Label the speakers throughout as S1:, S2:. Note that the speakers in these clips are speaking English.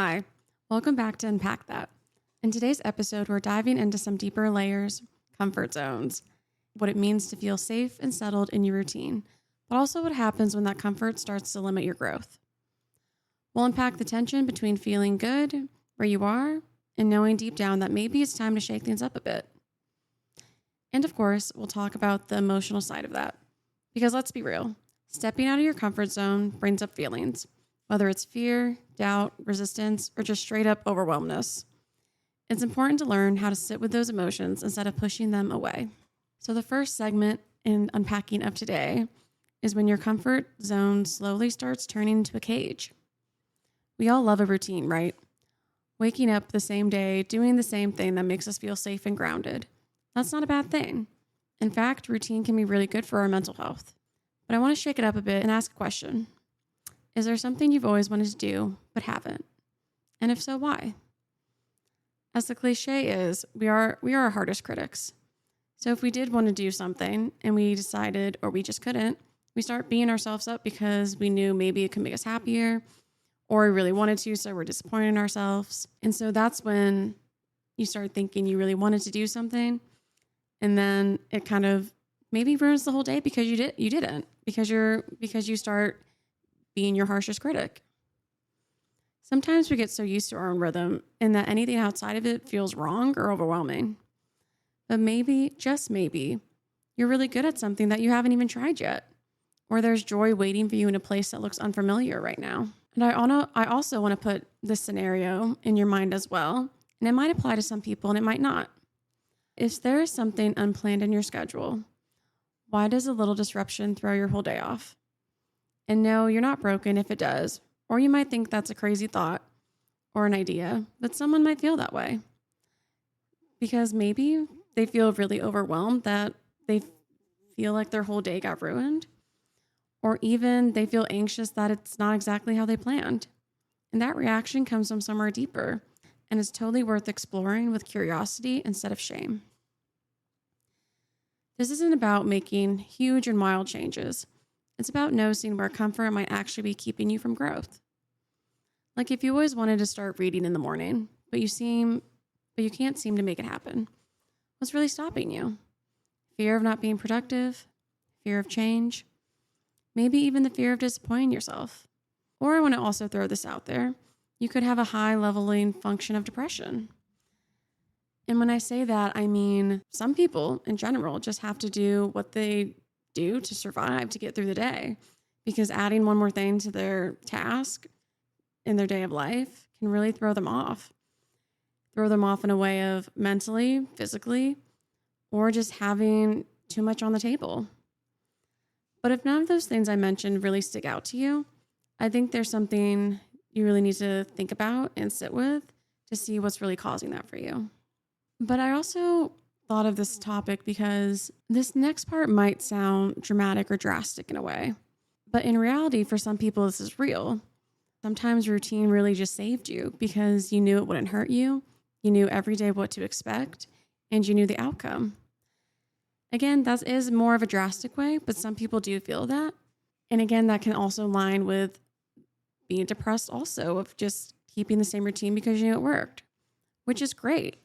S1: Hi, welcome back to Unpack That. In today's episode, we're diving into some deeper layers, comfort zones, what it means to feel safe and settled in your routine, but also what happens when that comfort starts to limit your growth. We'll unpack the tension between feeling good where you are and knowing deep down that maybe it's time to shake things up a bit. And of course, we'll talk about the emotional side of that. Because let's be real, stepping out of your comfort zone brings up feelings, whether it's fear, doubt, resistance, or just straight up overwhelmness. It's important to learn how to sit with those emotions instead of pushing them away. So the first segment in unpacking of today is when your comfort zone slowly starts turning into a cage. We all love a routine, right? Waking up the same day, doing the same thing that makes us feel safe and grounded. That's not a bad thing. In fact, routine can be really good for our mental health. But I want to shake it up a bit and ask a question. Is there something you've always wanted to do but haven't? And if so, why? As the cliche is, we are our hardest critics. So if we did want to do something and we decided or we just couldn't, we start beating ourselves up because we knew maybe it could make us happier or we really wanted to, so we're disappointed in ourselves. And so that's when you start thinking you really wanted to do something and then it kind of maybe ruins the whole day because you didn't because you start being your harshest critic. Sometimes we get so used to our own rhythm and that anything outside of it feels wrong or overwhelming. But maybe, just maybe, you're really good at something that you haven't even tried yet. Or there's joy waiting for you in a place that looks unfamiliar right now. And I also want to put this scenario in your mind as well. And it might apply to some people and it might not. If there is something unplanned in your schedule, why does a little disruption throw your whole day off? And no, you're not broken if it does. Or you might think that's a crazy thought or an idea, but someone might feel that way. Because maybe they feel really overwhelmed that they feel like their whole day got ruined. Or even they feel anxious that it's not exactly how they planned. And that reaction comes from somewhere deeper and is totally worth exploring with curiosity instead of shame. This isn't about making huge and wild changes. It's about noticing where comfort might actually be keeping you from growth. Like if you always wanted to start reading in the morning, but you can't seem to make it happen. What's really stopping you? Fear of not being productive, fear of change, maybe even the fear of disappointing yourself. Or I want to also throw this out there. You could have a high leveling function of depression. And when I say that, I mean some people in general just have to do what they do to survive, to get through the day, because adding one more thing to their task in their day of life can really throw them off in a way of mentally, physically, or just having too much on the table. But if none of those things I mentioned really stick out to you, I think there's something you really need to think about and sit with to see what's really causing that for you. But I also thought of this topic because this next part might sound dramatic or drastic in a way. But in reality, for some people, this is real. Sometimes routine really just saved you because you knew it wouldn't hurt you. You knew every day what to expect and you knew the outcome. Again, that is more of a drastic way, but some people do feel that. And again, that can also align with being depressed also of just keeping the same routine because you knew it worked, which is great.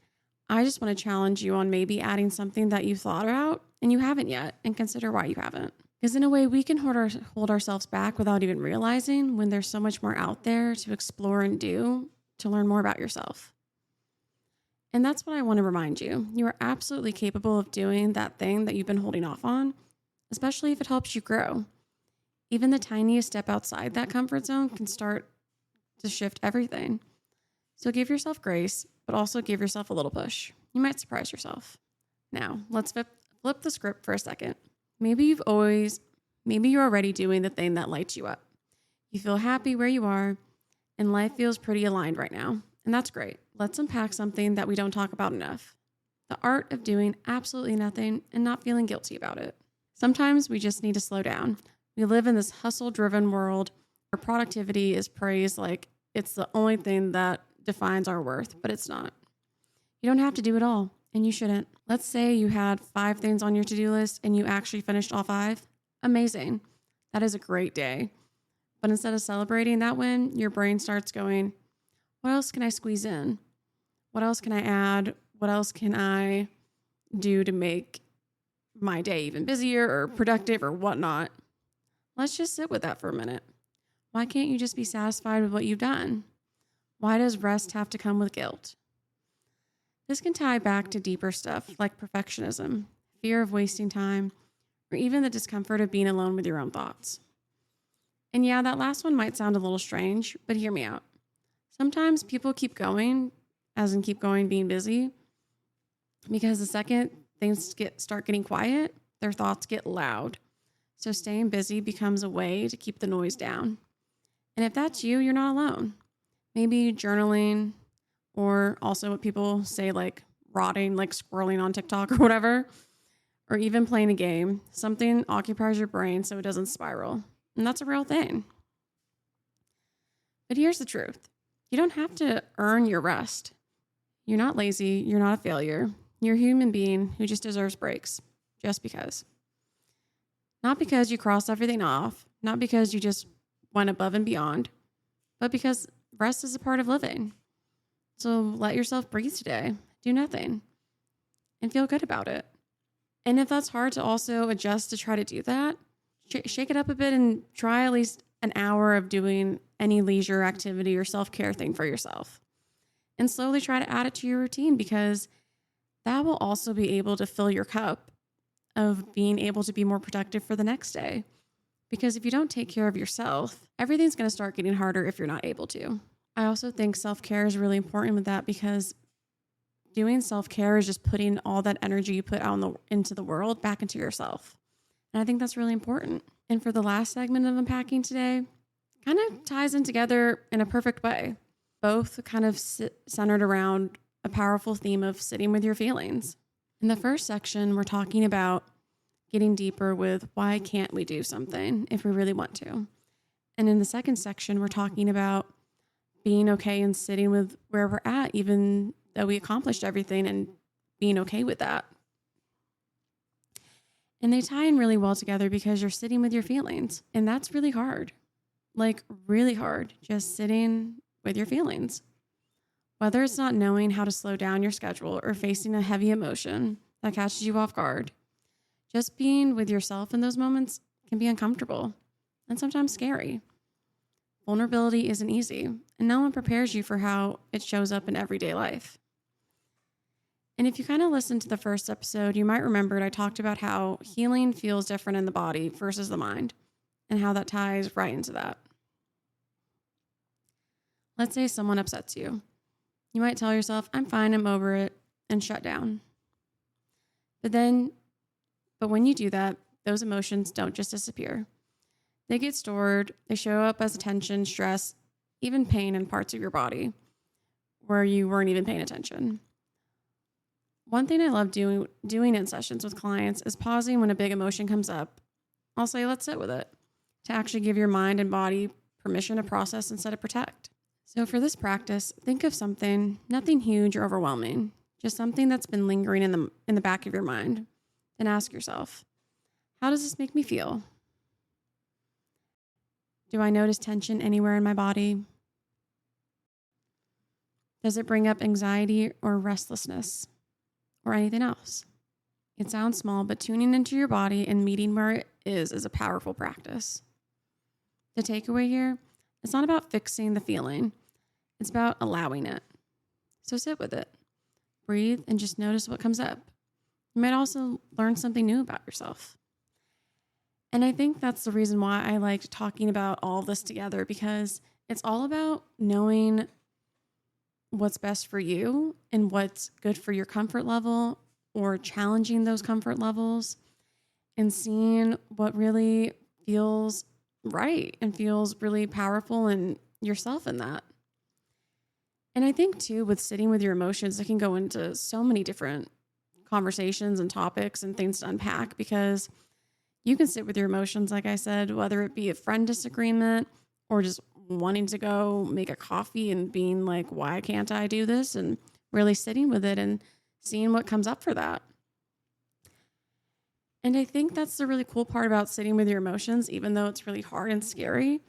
S1: I just want to challenge you on maybe adding something that you thought about and you haven't yet and consider why you haven't. Because in a way, we can hold ourselves back without even realizing when there's so much more out there to explore and do to learn more about yourself. And that's what I want to remind you. You are absolutely capable of doing that thing that you've been holding off on, especially if it helps you grow. Even the tiniest step outside that comfort zone can start to shift everything. So give yourself grace, but also give yourself a little push. You might surprise yourself. Now, let's flip the script for a second. Maybe you're already doing the thing that lights you up. You feel happy where you are, and life feels pretty aligned right now. And that's great. Let's unpack something that we don't talk about enough. The art of doing absolutely nothing and not feeling guilty about it. Sometimes we just need to slow down. We live in this hustle-driven world where productivity is praised like it's the only thing that defines our worth, but it's not. You don't have to do it all, and you shouldn't. Let's say you had 5 things on your to-do list and you actually finished all 5. Amazing. That is a great day. But instead of celebrating that win, your brain starts going, What else can I squeeze in? What else can I add? What else can I do to make my day even busier or productive or whatnot? Let's just sit with that for a minute. Why can't you just be satisfied with what you've done? Why does rest have to come with guilt? This can tie back to deeper stuff like perfectionism, fear of wasting time, or even the discomfort of being alone with your own thoughts. And yeah, that last one might sound a little strange, but hear me out. Sometimes people keep going, as in keep going being busy, because the second things start getting quiet, their thoughts get loud. So staying busy becomes a way to keep the noise down. And if that's you, you're not alone. Maybe journaling, or also what people say like rotting, like scrolling on TikTok or whatever, or even playing a game. Something occupies your brain so it doesn't spiral. And that's a real thing. But here's the truth. You don't have to earn your rest. You're not lazy. You're not a failure. You're a human being who just deserves breaks, just because. Not because you crossed everything off, not because you just went above and beyond, but because rest is a part of living. So let yourself breathe today. Do nothing and feel good about it. And if that's hard to also adjust to try to do that, shake it up a bit and try at least an hour of doing any leisure activity or self-care thing for yourself. And slowly try to add it to your routine, because that will also be able to fill your cup of being able to be more productive for the next day. Because if you don't take care of yourself, everything's going to start getting harder if you're not able to. I also think self-care is really important with that, because doing self-care is just putting all that energy you put out into the world back into yourself. And I think that's really important. And for the last segment of Unpacking today, kind of ties in together in a perfect way. Both kind of centered around a powerful theme of sitting with your feelings. In the first section, we're talking about getting deeper with why can't we do something if we really want to. And in the second section, we're talking about being okay and sitting with where we're at, even though we accomplished everything, and being okay with that. And they tie in really well together because you're sitting with your feelings. And that's really hard. Like really hard. Just sitting with your feelings. Whether it's not knowing how to slow down your schedule or facing a heavy emotion that catches you off guard, just being with yourself in those moments can be uncomfortable and sometimes scary. Vulnerability isn't easy, and no one prepares you for how it shows up in everyday life. And if you kind of listened to the first episode, you might remember I talked about how healing feels different in the body versus the mind, and how that ties right into that. Let's say someone upsets you. You might tell yourself, I'm fine, I'm over it, and shut down. But when you do that, those emotions don't just disappear. They get stored, they show up as tension, stress, even pain in parts of your body where you weren't even paying attention. One thing I love doing in sessions with clients is pausing when a big emotion comes up. I'll say, let's sit with it, to actually give your mind and body permission to process instead of protect. So for this practice, think of something, nothing huge or overwhelming, just something that's been lingering in the back of your mind. Then ask yourself, how does this make me feel? Do I notice tension anywhere in my body? Does it bring up anxiety or restlessness or anything else? It sounds small, but tuning into your body and meeting where it is a powerful practice. The takeaway here, it's not about fixing the feeling. It's about allowing it. So sit with it, breathe, and just notice what comes up. You might also learn something new about yourself. And I think that's the reason why I liked talking about all of this together, because it's all about knowing what's best for you and what's good for your comfort level, or challenging those comfort levels and seeing what really feels right and feels really powerful in yourself in that. And I think too, with sitting with your emotions, it can go into so many different conversations and topics and things to unpack, because you can sit with your emotions, like I said, whether it be a friend disagreement or just wanting to go make a coffee and being like, why can't I do this? And really sitting with it and seeing what comes up for that. And I think that's the really cool part about sitting with your emotions, even though it's really hard and scary.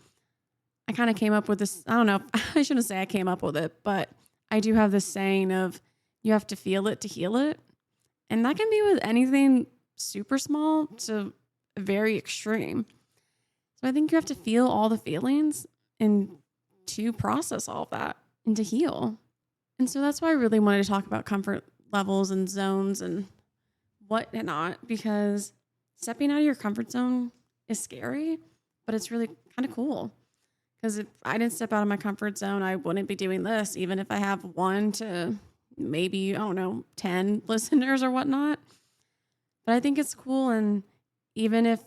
S1: I kind of came up with this. I don't know. I shouldn't say I came up with it, but I do have this saying of you have to feel it to heal it. And that can be with anything super small to very extreme. So I think you have to feel all the feelings and to process all of that and to heal. And so that's why I really wanted to talk about comfort levels and zones and whatnot, because stepping out of your comfort zone is scary, but it's really kind of cool. Because if I didn't step out of my comfort zone, I wouldn't be doing this, even if I have 1 to maybe, I don't know, 10 listeners or whatnot. But I think it's cool. And even if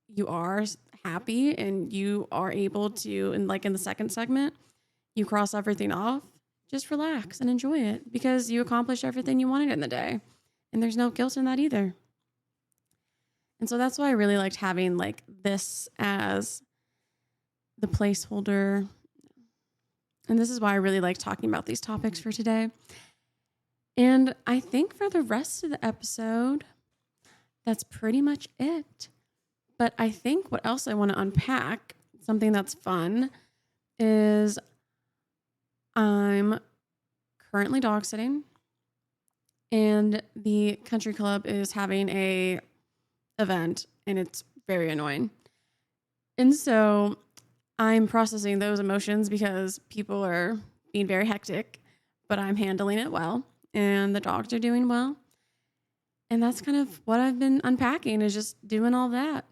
S1: you are happy and you are able to, and like in the second segment, you cross everything off, just relax and enjoy it because you accomplished everything you wanted in the day. And there's no guilt in that either. And so that's why I really liked having like this as the placeholder. And this is why I really like talking about these topics for today. And I think for the rest of the episode, that's pretty much it. But I think what else I want to unpack, something that's fun, is I'm currently dog sitting and the country club is having a event and it's very annoying. And so I'm processing those emotions because people are being very hectic, but I'm handling it well and the dogs are doing well. And that's kind of what I've been unpacking, is just doing all that.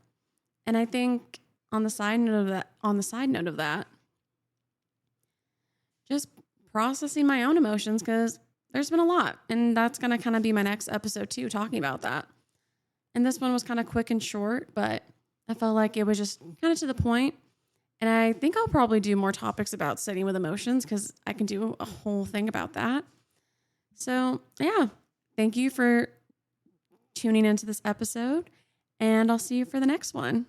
S1: And I think on the side note of that, just processing my own emotions, because there's been a lot. And that's going to kind of be my next episode too, talking about that. And this one was kind of quick and short, but I felt like it was just kind of to the point. And I think I'll probably do more topics about sitting with emotions because I can do a whole thing about that. So yeah, thank you for tuning into this episode, and I'll see you for the next one.